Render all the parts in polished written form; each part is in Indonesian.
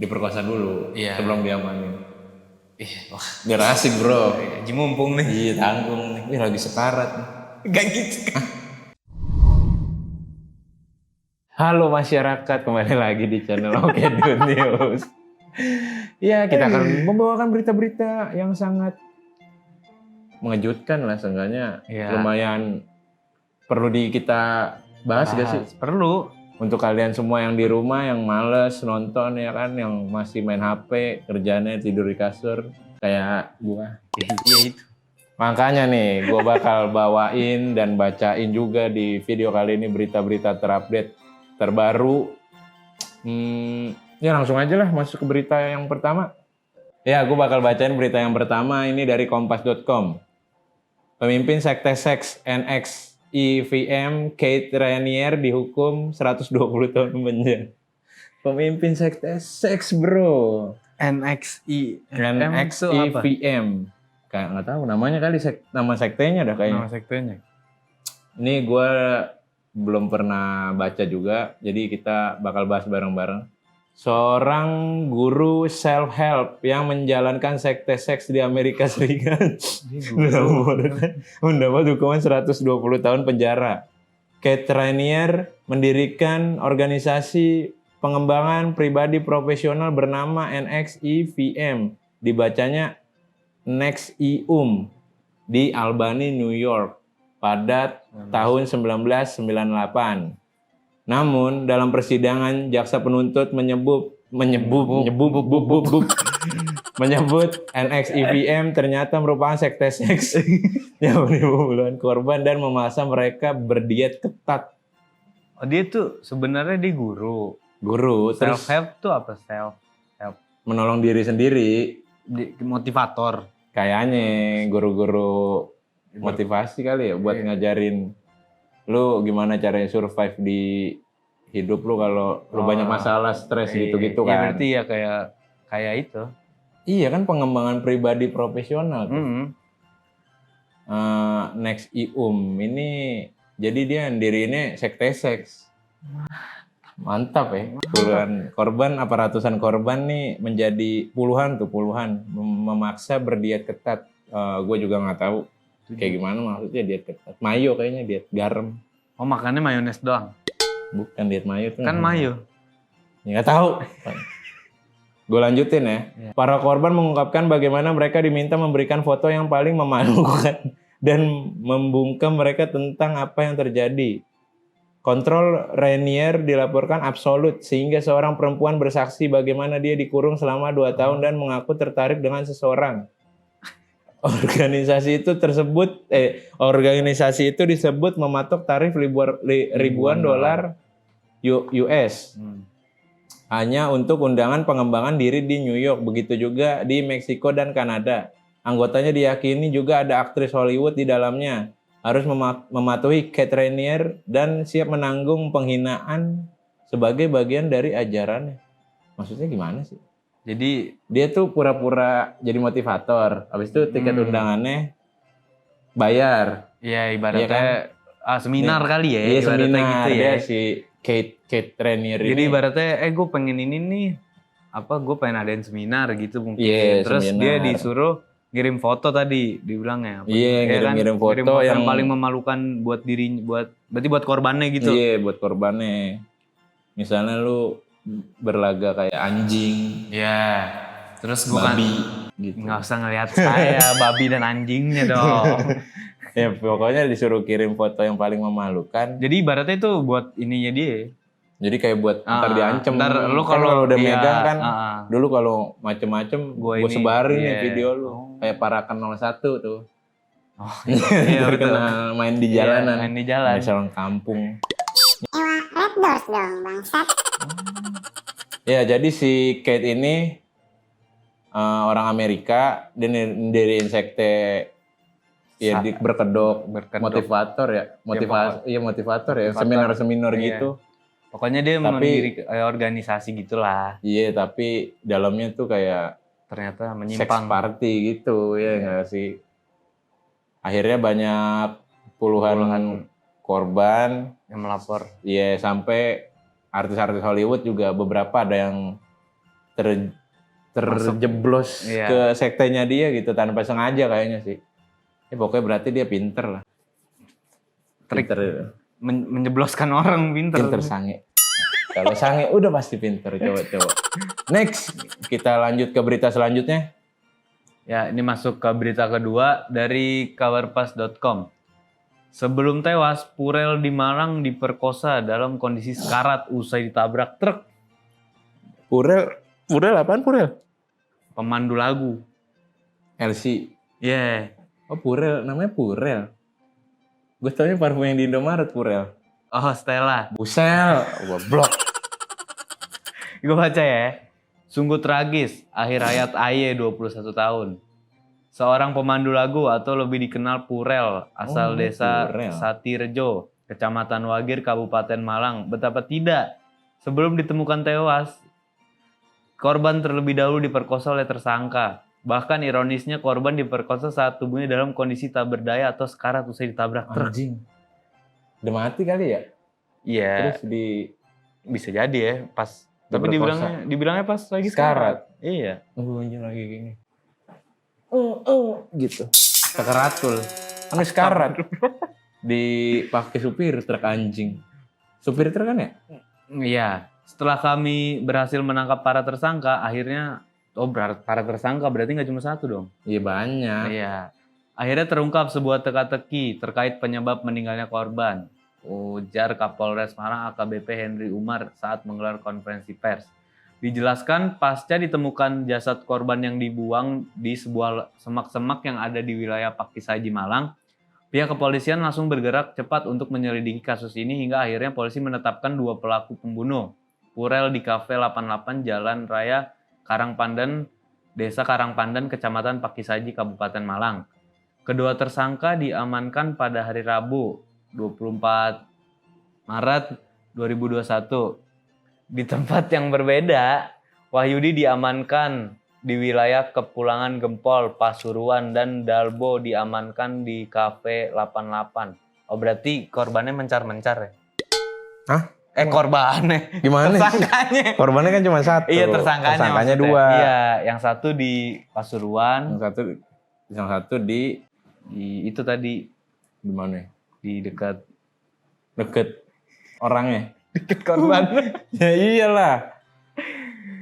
diperkosa dulu sebelum diamanin. Wah, Biar asik bro. Haji mumpung nih. Iya tanggung nih. Lagi sekarat nih. Gak gitu. Halo masyarakat, kembali lagi di channel Oke News. Ya, kita akan membawakan berita-berita yang sangat mengejutkan lah, seenggaknya lumayan perlu kita bahas gak sih? Perlu. Untuk kalian semua yang di rumah, yang males nonton ya kan, yang masih main HP, kerjanya tidur di kasur, kayak gua. Iya itu. Makanya nih, gua bakal bawain dan bacain juga di video kali ini berita-berita terupdate terbaru. Ya langsung aja lah masuk ke berita yang pertama. Ya, gue bakal bacain berita yang pertama ini dari kompas.com. Pemimpin sekte seks NX IVM Kate Rainier dihukum 120 tahun penjara. Pemimpin sekte seks bro. NX IVM. Kayak nggak tahu namanya kali, nama sektenya dah kayaknya. Nama sektenya. Ini gue belum pernah baca juga, jadi kita bakal bahas bareng-bareng. Seorang guru self-help yang menjalankan sekte seks di Amerika Serikat mendapat hukuman 120 tahun penjara. Kate Rainier mendirikan organisasi pengembangan pribadi profesional bernama NXIVM, dibacanya NXIVM, di Albany, New York pada tahun 1998. Namun dalam persidangan jaksa penuntut menyebut NXIVM ternyata merupakan sekte seks yang menipu puluhan korban dan memaksa mereka berdiet ketat. Oh, dia tuh sebenarnya dia guru. Terus Self help tuh apa? Self help. Menolong diri sendiri. Motivator. Kayaknya guru-guru motivasi kali ya buat ngajarin lu gimana caranya survive di hidup lu kalau lu banyak masalah, stres gitu-gitu kan. Iya berarti ya kayak itu. Iya kan, pengembangan pribadi profesional tuh. NXIVM ini jadi dia ini sekte seks. Mantap ya. Puluhan korban, apa ratusan korban nih menjadi puluhan memaksa berdiet ketat. Gue juga nggak tahu kayak gimana maksudnya diet ketat. Mayo kayaknya, diet garam. Oh, makannya mayones doang? Bukan diet mayo tuh. Kan mayo. Ya nggak tahu. Gue lanjutin ya. Para korban mengungkapkan bagaimana mereka diminta memberikan foto yang paling memalukan dan membungkam mereka tentang apa yang terjadi. Kontrol Rainier dilaporkan absolut sehingga seorang perempuan bersaksi bagaimana dia dikurung selama 2 tahun dan mengaku tertarik dengan seseorang. Organisasi itu disebut mematok tarif ribuan dolar US hanya untuk undangan pengembangan diri di New York, begitu juga di Meksiko dan Kanada. Anggotanya diyakini juga ada aktris Hollywood di dalamnya, harus mematuhi Kate Rainier dan siap menanggung penghinaan sebagai bagian dari ajarannya. Maksudnya gimana sih? Jadi dia tuh pura-pura jadi motivator, habis itu tiket undangannya bayar. Iya ibaratnya kan? Seminar kali ya. Iya seminar gitu ya. Dia si Kate Rainier ini. Jadi ibaratnya gue pengen ini nih, gue pengen adain seminar gitu mungkin. Terus seminar. Dia disuruh ngirim foto tadi dibilangnya. Iya ngirim foto yang paling memalukan buat berarti buat korbannya gitu. Iya buat korbannya. Misalnya lu berlaga kayak anjing. Iya. Terus gue babi gitu. Nggak usah ngelihat saya babi dan anjingnya dong. Ya pokoknya disuruh kirim foto yang paling memalukan. Jadi ibaratnya itu buat ininya dia. Jadi kayak buat ntar diancem. Ntar lu kalau udah megang kan, dulu kalau macem-macem gue sebarin nih video lu. Kayak Parakan 01 tuh. Oh iya betul. Main di jalanan. Main di jalan. Main salon kampung. Red Doors dong bangsat. Ya jadi si Kate ini orang Amerika, dia mendiriin sekte ya berkedok motivator ya, motivator ya, seminar gitu. Pokoknya dia mendiri organisasi gitulah. Iya, tapi dalamnya tuh kayak ternyata menyimpang. Seks party gitu ya nggak sih. Akhirnya banyak puluhan korban yang melapor. Iya, sampai artis-artis Hollywood juga beberapa ada yang terjeblos ke sektenya dia gitu tanpa sengaja kayaknya sih. Pokoknya berarti dia pinter lah. Pinter. Menjebloskan orang pinter. Pinter sange. Kalau sange udah pasti pinter. Coba. Next, kita lanjut ke berita selanjutnya. Ya, ini masuk ke berita kedua dari kabarpas.com. Sebelum tewas, Purel di Malang diperkosa dalam kondisi sekarat usai ditabrak truk. Purel apaan Purel? Pemandu lagu. LC. Yeah. Oh Purel, namanya Purel. Gue taunya parfum yang di Indomaret Purel. Oh, Stella. Busel, goblok. Gue baca ya. Sungguh tragis, akhir hayat Aye 21 tahun. Seorang pemandu lagu atau lebih dikenal Purel, asal desa Purel. Satirejo, Kecamatan Wagir, Kabupaten Malang. Betapa tidak, sebelum ditemukan tewas, korban terlebih dahulu diperkosa oleh tersangka. Bahkan ironisnya korban diperkosa saat tubuhnya dalam kondisi tak berdaya atau sekarat usai ditabrak truk. Anjing. Udah mati kali ya? Iya. Terus Bisa jadi ya, pas. Tapi dibilangnya pas lagi sekarat. Iya. Anjing lagi gini. Gitu. Sekaratul. Anu sekarat. Dipakai supir truk anjing. Supir truk kan ya? Iya. Setelah kami berhasil menangkap para tersangka, akhirnya para tersangka berarti nggak cuma satu dong? Iya banyak. Iya. Akhirnya terungkap sebuah teka-teki terkait penyebab meninggalnya korban. Ujar Kapolres Malang AKBP Henry Umar saat menggelar konferensi pers. Dijelaskan pasca ditemukan jasad korban yang dibuang di sebuah semak-semak yang ada di wilayah Pakisaji Malang, pihak kepolisian langsung bergerak cepat untuk menyelidiki kasus ini hingga akhirnya polisi menetapkan 2 pelaku pembunuh. Purel di Cafe 88 Jalan Raya Karangpandan, Desa Karangpandan, Kecamatan Pakisaji, Kabupaten Malang. Kedua tersangka diamankan pada hari Rabu, 24 Maret 2021. Di tempat yang berbeda, Wahyudi diamankan di wilayah Kepulangan Gempol, Pasuruan, dan Dalbo diamankan di Cafe 88. Oh berarti korbannya mencar-mencar ya? Hah? Korbannya. Gimana? Tersangkanya. Korbannya kan cuma satu. Iya tersangkanya 2. Iya, yang satu di Pasuruan. Yang satu di itu tadi. Di mana? Di deket orangnya. Deket korban. Ya iyalah.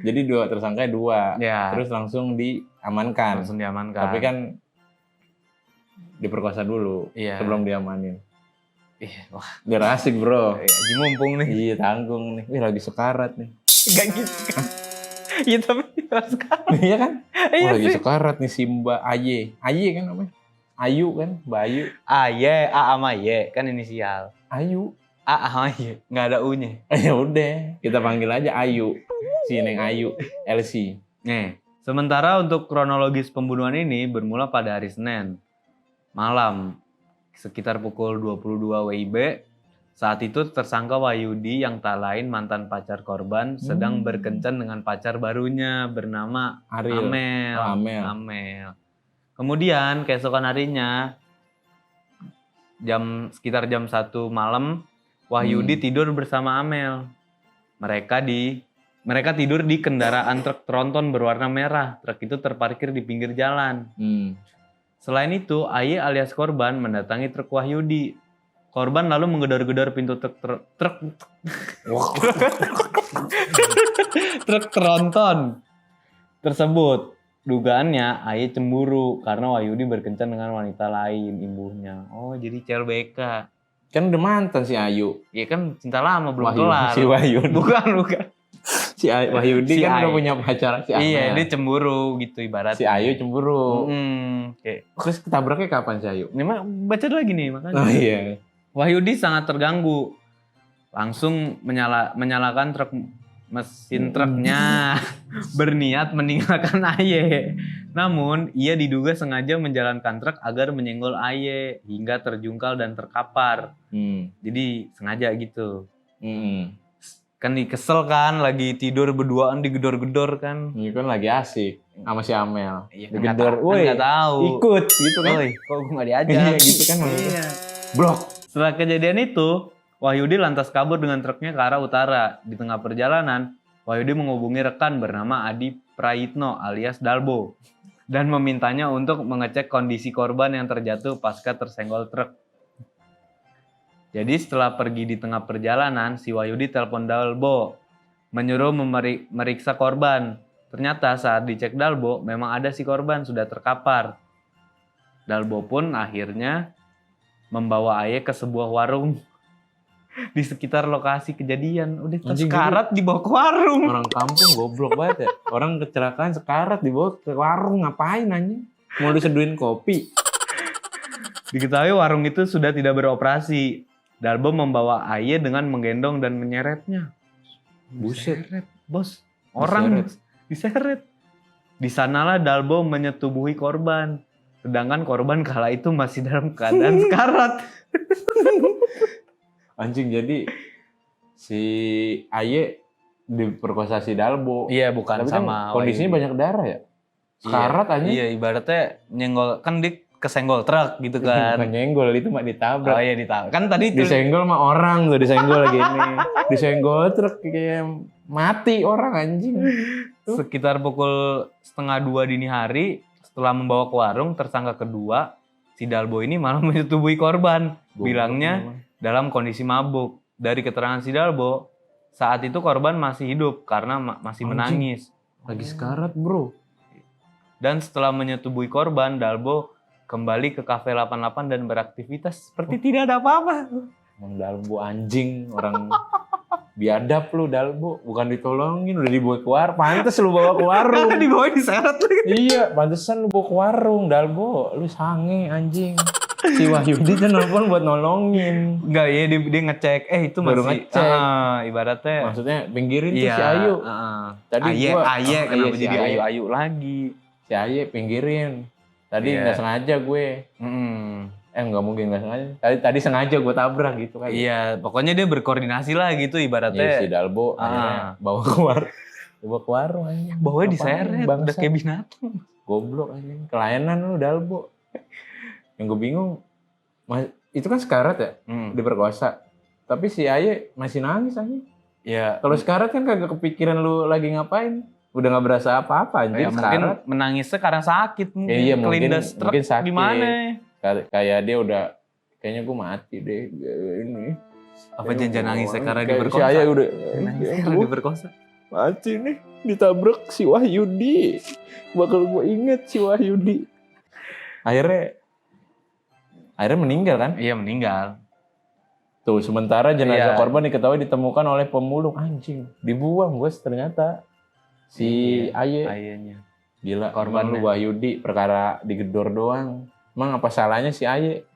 Jadi 2 tersangka 2. Ya. Terus langsung diamankan. Tapi kan diperkosa dulu sebelum diamanin. Iya, wah. Biar asik bro. Iya, mumpung nih. Iya tanggung nih. Wih lagi sekarat nih. Gak gitu kan. Iya tapi sekarang. Iya kan? Iya lagi sih. sekarat nih Simba Aye kan namanya. Ayu kan, Bayu. Aye, A sama Y kan inisial. Ayu. A sama Y, nggak ada U-nya. Ya udah, kita panggil aja Ayu. Si Neng Ayu, LC. Nih, sementara untuk kronologis pembunuhan ini bermula pada hari Senin malam sekitar pukul 22 WIB. Saat itu tersangka Wahyudi yang tak lain mantan pacar korban sedang berkencan dengan pacar barunya bernama Ariel. Amel. Kemudian keesokan harinya sekitar jam 1 malam Wahyudi tidur bersama Amel. Mereka tidur di kendaraan truk tronton berwarna merah. Truk itu terparkir di pinggir jalan. Selain itu, Aye alias korban mendatangi truk Wahyudi. Korban lalu menggedor-gedor pintu truk tronton tersebut. Dugaannya Aye cemburu karena Wahyudi berkencan dengan wanita lain, imbuhnya. Oh, jadi CLBK. Kan udah mantan si Ayu. Iya kan cinta lama belum kelar. Si Wahyudi. Bukan. Si Wahyudi kan udah punya pacar si Amel. Iya, dia cemburu gitu ibaratnya. Si Ayu cemburu. Oke. Terus ketabraknya kapan si Ayu? Ini baca lagi nih makanya. Oh iya. Wahyudi sangat terganggu. Langsung menyalakan mesin truknya. Berniat meninggalkan Aye. Namun, ia diduga sengaja menjalankan truk agar menyenggol Aye hingga terjungkal dan terkapar. Jadi sengaja gitu. Kan kesel kan, lagi tidur berduaan digedor-gedor kan. Ini kan lagi asik sama si Amel. Iya, digedor, woi, nggak tahu. Ikut gitu kan. Woi, kok gue nggak diajak? Iya gitu kan. Iya. Blok. Setelah kejadian itu, Wahyudi lantas kabur dengan truknya ke arah utara. Di tengah perjalanan, Wahyudi menghubungi rekan bernama Adi Prayitno alias Dalbo dan memintanya untuk mengecek kondisi korban yang terjatuh pasca tersenggol truk. Jadi setelah pergi di tengah perjalanan, si Wahyudi telepon Dalbo, menyuruh meriksa korban. Ternyata saat dicek Dalbo, memang ada si korban sudah terkapar. Dalbo pun akhirnya membawa Aye ke sebuah warung di sekitar lokasi kejadian. Udah Anjing, sekarat dibawa ke warung. Orang kampung goblok banget ya. Orang kecelakaan sekarat dibawa ke warung, ngapain anjing? Mau diseduhin kopi. Diketahui warung itu sudah tidak beroperasi. Dalbo membawa Aye dengan menggendong dan menyeretnya. Buset. Diseret, bos. Orang diseret. Di sanalah Dalbo menyetubuhi korban. Sedangkan korban kala itu masih dalam keadaan sekarat. Anjing, jadi si Aye diperkosa si Dalbo. Iya, bukan Tapi sama kan kondisinya banyak darah ya. Sekarat anjing. Iya, ibaratnya nyenggol kan kesenggol truk gitu kan. Bukan nyenggol, itu mah ditabrak. Oh iya ditabrak. Kan tadi Disenggol mah orang tuh, disenggol gini. Disenggol truk kayak mati orang anjing. sekitar pukul 1:30 dini hari setelah membawa ke warung, tersangka kedua si Dalbo ini malah menyetubuhi korban. Bilangnya dalam kondisi mabuk. Dari keterangan si Dalbo, saat itu korban masih hidup karena masih menangis. Lagi sekarat, bro. Dan setelah menyetubuhi korban, Dalbo kembali ke Cafe 88 dan beraktivitas seperti tidak ada apa-apa. Emang Dalbo anjing, orang biadab lu Dalbo, bukan ditolongin, udah dibawa ke warung. Pantes lu bawa ke warung. Dibawa diseret lagi. Iya, pantesan lu bawa ke warung, Dalbo. Lu sange anjing. Si Wahyudi tuh nelfon buat nolongin. Enggak, ya dia ngecek. Itu Baru masih ngecek. Ibaratnya Maksudnya pinggirin tuh si Ayu. Tadi Aye kenapa si jadi Aye. Ayu-Ayu lagi? Si Aye pinggirin. Tadi Iya. nggak sengaja gue. Nggak mungkin nggak sengaja. Tadi sengaja gue tabrak gitu kan. Iya, pokoknya dia berkoordinasi lah gitu ibaratnya. Iya, si Dalbo akhirnya bawa ke warung. Bawa ke warung anjing. Bawanya Apaan, diseret, bangsat. udah kayak binatang. Goblok anjing. Kelainan lu Dalbo. Yang gue bingung, itu kan sekarat ya, diperkosa. Tapi si Aye masih nangis anjing. Iya. Kalau sekarat kan kagak kepikiran lu lagi ngapain. Udah nggak berasa apa-apa anjing. Ya, mungkin menangisnya karena sakit mungkin. Iya, Kelindas truk mungkin sakit. gimana? Kayak dia udah, kayaknya gue mati deh. Ini. Apa jangan nangisnya karena Kayak diperkosa? Si Aye udah. Nangisnya karena diperkosa. Mati nih, ditabrak si Wahyudi. Bakal gue inget si Wahyudi. Akhirnya meninggal kan? Iya, meninggal. Tuh, sementara jenazah Iya. korban diketahui ditemukan oleh pemulung. Anjing, dibuang bos ternyata. Si Aye. Ayahnya. Gila, Korbannya. korban lu Wahyudi perkara digedor doang. Emang apa salahnya si Aye?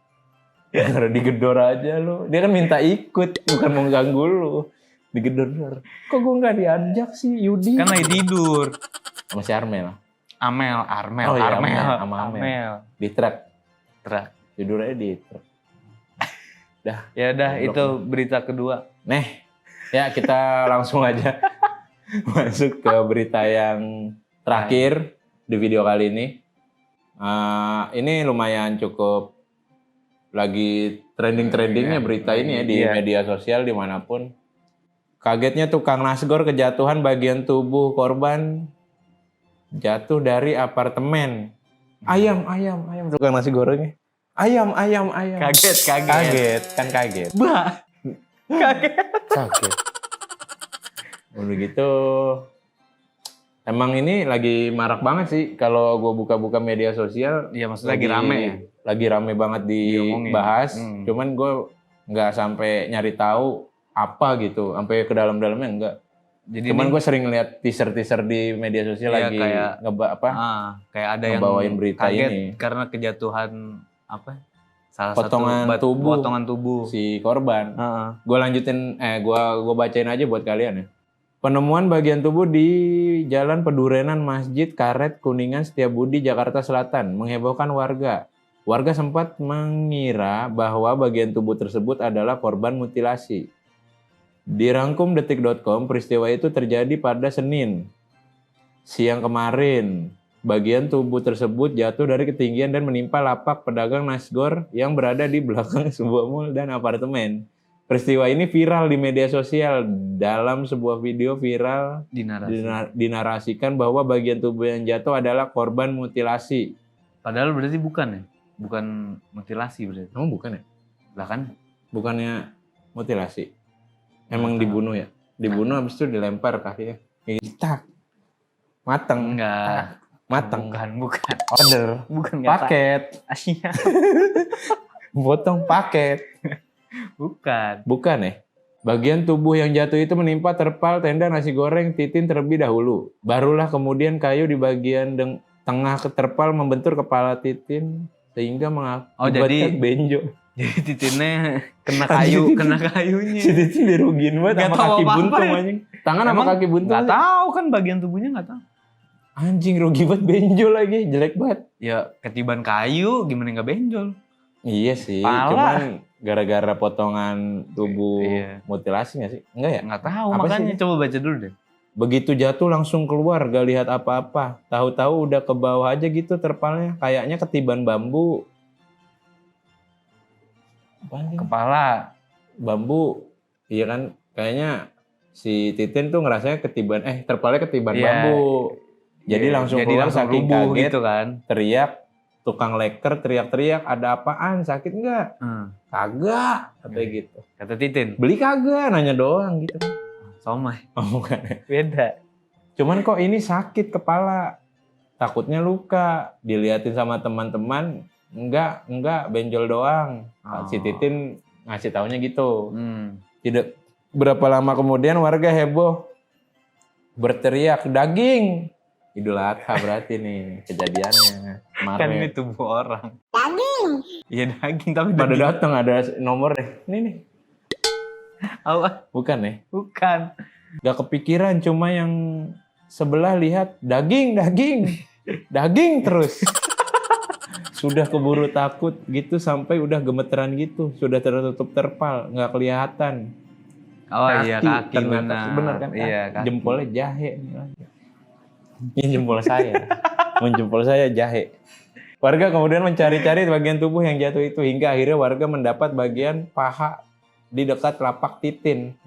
Karena digedor aja lu. Dia kan minta ikut, bukan mau ganggu lu. Digedor. Kok gue nggak diajak sih Yudi? Kan lagi tidur. Sama si Armel. Armel. Oh iya, sama Amel. Di truk. Truk. Tidur aja di truk. Ya udah, Goblok. itu berita kedua. Ya kita langsung aja masuk ke berita yang terakhir di video kali ini. Ini lumayan cukup lagi trending-trendingnya berita ini ya di Iya. media sosial dimanapun. Kagetnya tukang nasgor kejatuhan bagian tubuh korban jatuh dari apartemen. Ayam tukang nasi gorengnya. Ayam. Kaget. Kaget. Bah. Kaget. Udah gitu. Emang ini lagi marak banget sih kalau gue buka-buka media sosial. Iya, maksudnya lagi rame ya. Lagi rame banget Diomongin. dibahas. Hmm. Cuman gue nggak sampai nyari tahu apa gitu, sampai ke dalam-dalamnya enggak. Jadi Cuman ini- gue sering lihat teaser-teaser di media sosial Iya, lagi kayak- kayak ada yang ngebawain berita kaget ini. karena kejatuhan apa? Salah Potongan satu tubuh. potongan tubuh. si korban. Heeh. Gue lanjutin, gue bacain aja buat kalian ya. Penemuan bagian tubuh di Jalan Pedurenan Masjid Karet Kuningan Setiabudi Jakarta Selatan menghebohkan warga. Warga sempat mengira bahwa bagian tubuh tersebut adalah korban mutilasi. Dirangkum detik.com, peristiwa itu terjadi pada Senin siang kemarin. Bagian tubuh tersebut jatuh dari ketinggian dan menimpa lapak pedagang nasgor yang berada di belakang sebuah mal dan apartemen. Peristiwa ini viral di media sosial. Dalam sebuah video viral dinarasikan bahwa bagian tubuh yang jatuh adalah korban mutilasi. Padahal berarti bukan ya? Bukan mutilasi berarti. Emang bukan ya? Lah kan? Bukannya mutilasi. Emang dibunuh ya? Dibunuh habis itu dilempar kakinya. Tak. Mateng. Enggak. Mateng. Bukan. Order. Bukan Paket. Asia. Potong paket. Bukan ya? Bagian tubuh yang jatuh itu menimpa terpal tenda nasi goreng Titin terlebih dahulu. Barulah kemudian kayu di bagian tengah terpal membentur kepala Titin sehingga mengakibatkan benjol. Jadi Titinnya kena kayunya. Si Titin dirugiin banget sama kaki buntung ya? anjing. Tangan sama kaki buntung. Nggak tahu kan bagian tubuhnya nggak tahu. Anjing rugi banget, benjol lagi, jelek banget. Ya ketiban kayu gimana nggak benjol? Iya sih, Pala. cuman gara-gara potongan tubuh mutilasi nggak sih? Enggak ya? Nggak tahu, Apa makanya sih? coba baca dulu deh. Begitu jatuh langsung keluar, gak lihat apa-apa. Tahu-tahu udah ke bawah aja gitu terpalnya. Kayaknya ketiban bambu. Apaan sih? Kepala. Bambu. Iya kan? Kayaknya si Titin tuh ngerasanya terpalnya ketiban Iya. bambu. Jadi langsung keluar saking rubuh kaget. gitu kan. Teriak. Tukang leker teriak-teriak, ada apaan? Sakit nggak? Kagak. Katanya gitu. Kata Titin. Beli kagak? Nanya doang gitu. Somai. Oh bukan. Beda. Cuman kok ini sakit kepala, takutnya luka, diliatin sama teman-teman, enggak, benjol doang. Si Titin ngasih taunya gitu. Tidak berapa lama kemudian warga heboh berteriak, daging. Idul Adha berarti nih kejadiannya kemarin. Kan ini tubuh orang. Daging. Iya daging tapi Pada daging. datang ada nomor deh. Ini nih. Apa? Bukan ya? Bukan. Gak kepikiran, cuma yang sebelah lihat daging terus. Sudah keburu takut gitu sampai udah gemeteran gitu, sudah tertutup terpal, nggak kelihatan. Oh iya kaki ternyata bener kan? Iya kaki. Jempolnya jahe. Ini jempol saya, menjempol saya jahe. Warga kemudian mencari-cari bagian tubuh yang jatuh itu hingga akhirnya warga mendapat bagian paha di dekat telapak Titin.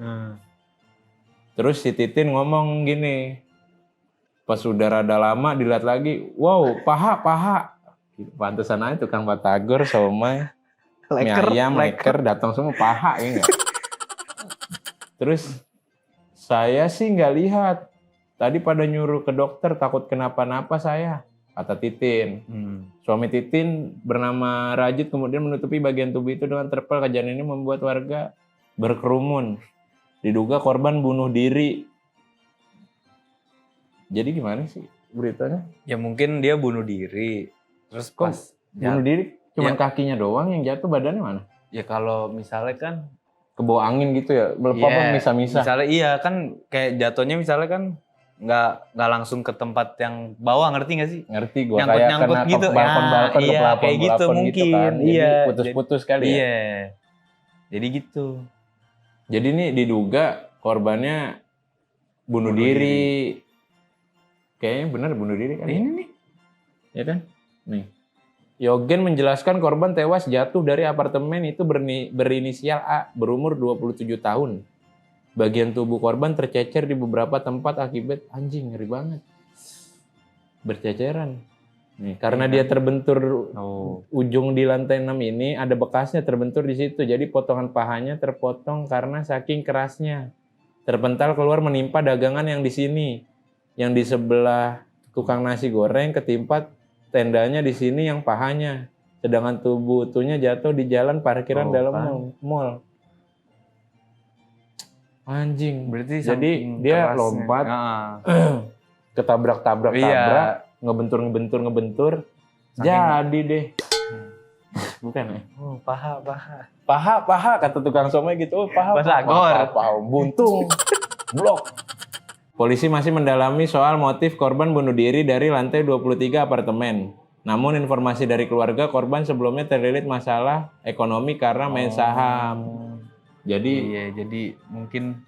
Terus si Titin ngomong gini, pas udah rada lama dilihat lagi, wow paha. Pantesan aja tukang batagor, somai, mie ayam, leker, datang semua paha ya nggak? Terus saya sih nggak lihat, tadi pada nyuruh ke dokter takut kenapa-napa saya, kata Titin. Suami Titin bernama Rajit kemudian menutupi bagian tubuh itu dengan terpal. Kejadian ini membuat warga berkerumun. Diduga korban bunuh diri. Jadi gimana sih beritanya? Ya mungkin dia bunuh diri. Terus Kok pas bunuh diri cuman kakinya doang yang jatuh, badannya mana? ya kalau misalnya kan Kebawa angin gitu ya? Apa misa-misa? Misalnya iya kan kayak jatuhnya misalnya kan nggak langsung ke tempat yang bawah, ngerti nggak sih? Ngerti gua, kayak Nyangkut kena gitu. ke balkon-balkon, Iya, ke plafon kayak gitu mungkin. gitu kan. Jadi Iya. putus-putus kali ya? Iya. Jadi gitu. Jadi ini diduga korbannya bunuh diri. Kayaknya benar bunuh diri kan? Ini nih. Ya kan? Nih. Yogen menjelaskan korban tewas jatuh dari apartemen itu berinisial A, berumur 27 tahun. Bagian tubuh korban tercecer di beberapa tempat akibat anjing, ngeri banget. Berceceran. Nih, karena dia terbentur ujung di lantai 6 ini, ada bekasnya terbentur di situ. Jadi potongan pahanya terpotong karena saking kerasnya. Terpental keluar menimpa dagangan yang di sini. Yang di sebelah tukang nasi goreng ketimpa tendanya di sini yang pahanya. Sedangkan tubuh utuhnya jatuh di jalan parkiran dalam mall. Anjing. Berarti jadi dia kerasnya. lompat, ketabrak-tabrak, ngebentur. Jadi deh. Bukan ya? Paha, kata tukang somai gitu. Paha. Buntung. Blok. Polisi masih mendalami soal motif korban bunuh diri dari lantai 23 apartemen. Namun informasi dari keluarga korban sebelumnya terlilit masalah ekonomi karena main saham. Jadi mungkin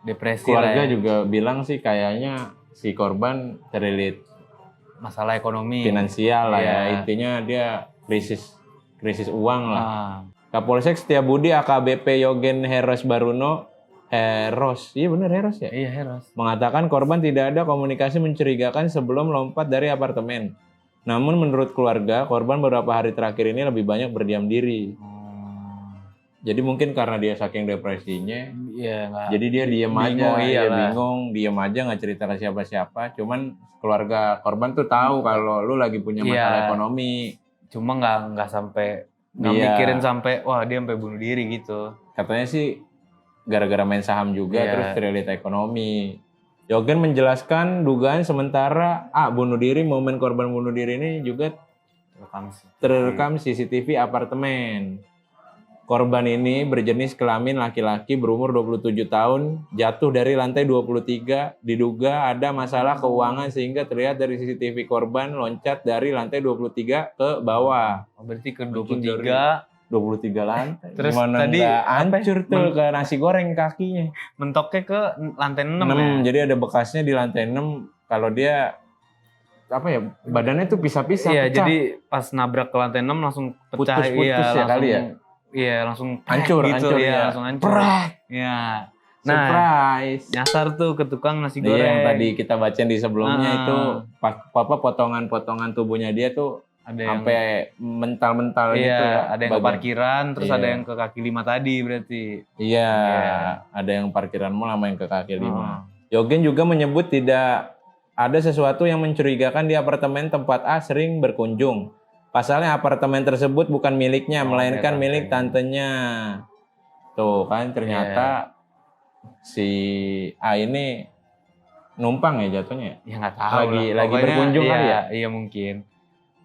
depresi keluarga lah ya. juga bilang sih kayaknya si korban terlilit masalah ekonomi finansial lah ya. Intinya dia krisis uang lah. Kapolsek Setiabudi AKBP Yogen Heros Baruno, iya benar Heros ya? Iya, Heros. Mengatakan korban tidak ada komunikasi mencurigakan sebelum lompat dari apartemen. Namun menurut keluarga, korban beberapa hari terakhir ini lebih banyak berdiam diri. Jadi mungkin karena dia saking depresinya, Iya, nggak. jadi dia diem Bingung, aja, iyalah. bingung, diem aja nggak cerita ke siapa-siapa. Cuman keluarga korban tuh tahu kalau lu lagi punya masalah Iya. ekonomi. Cuma nggak sampai nggak Iya. mikirin sampai wah dia sampai bunuh diri gitu. Katanya sih gara-gara main saham juga, Iya. terus terlilit ekonomi. Yogen menjelaskan dugaan sementara momen korban bunuh diri ini juga terekam CCTV apartemen. Korban ini berjenis kelamin laki-laki berumur 27 tahun, jatuh dari lantai 23, diduga ada masalah keuangan sehingga terlihat dari CCTV korban loncat dari lantai 23 ke bawah. Berarti ke Mungkin 23 23 lantai. Terus Gimana tadi nggak apa ya? hancur tuh ke nasi goreng kakinya. mentoknya ke lantai 6 6, ya. jadi ada bekasnya di lantai 6. Kalau dia apa ya, badannya tuh pisah-pisah. Iya, pecah. jadi pas nabrak ke lantai 6 langsung pecah. Putus-putus Iya, ya langsung, kali ya? Iya, langsung Hancur, gitu, hancur iya, ya. langsung hancur. Prak. Iya. Nah, Surprise. nyasar tuh ke tukang nasi Iya, goreng. yang tadi kita bacain di sebelumnya Ah. itu potongan-potongan tubuhnya dia tuh Ada yang sampai mental-mental iya, gitu. ada yang ke bagian. parkiran, terus Iya. ada yang ke kaki 5 tadi berarti. Iya, Iya. ada yang parkiran mall sama yang ke kaki 5. Oh. Yogen juga menyebut tidak ada sesuatu yang mencurigakan di apartemen tempat A sering berkunjung. Pasalnya apartemen tersebut bukan miliknya, melainkan milik tantenya. Tuh kan ternyata si A ini numpang ya jatuhnya. Ya nggak tahu Lagi lah. Pokoknya, berkunjung iya, kali ya? Iya mungkin.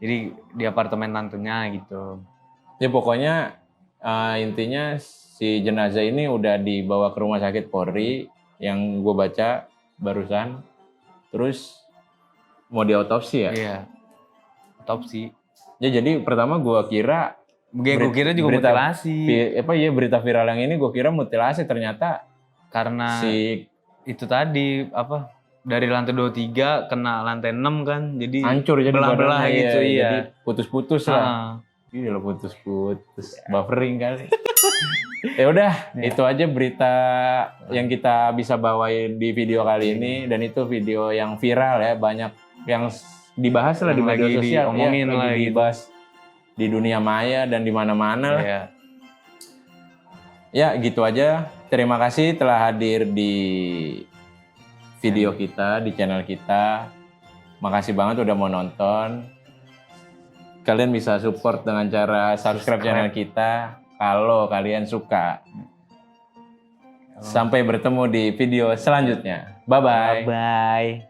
Jadi di apartemen tantenya gitu. Ya pokoknya intinya si jenazah ini udah dibawa ke rumah sakit Polri yang gue baca barusan. Terus mau diotopsi ya? Iya. Otopsi. Ya jadi pertama gue kira Gue kira juga mutilasi. berita viral yang ini gue kira mutilasi, ternyata Karena si itu tadi apa dari lantai 23 kena lantai 6 kan. Jadi hancur jadi belah-belah badannya, gitu, iya. Jadi putus-putus lah. Ah. Iya lo putus-putus, buffering kali. Ya udah, itu aja berita yang kita bisa bawain di video kali ini, dan itu video yang viral ya, banyak yang dibahas lah di Yang media lagi sosial, diomongin ya, lah lagi gitu. dibahas di dunia maya dan di mana-mana lah. Iya. Ya gitu aja. Terima kasih telah hadir di video kita, di channel kita. Makasih banget udah mau nonton. Kalian bisa support dengan cara subscribe channel kita kalau kalian suka. Sampai bertemu di video selanjutnya. Bye-bye. Bye.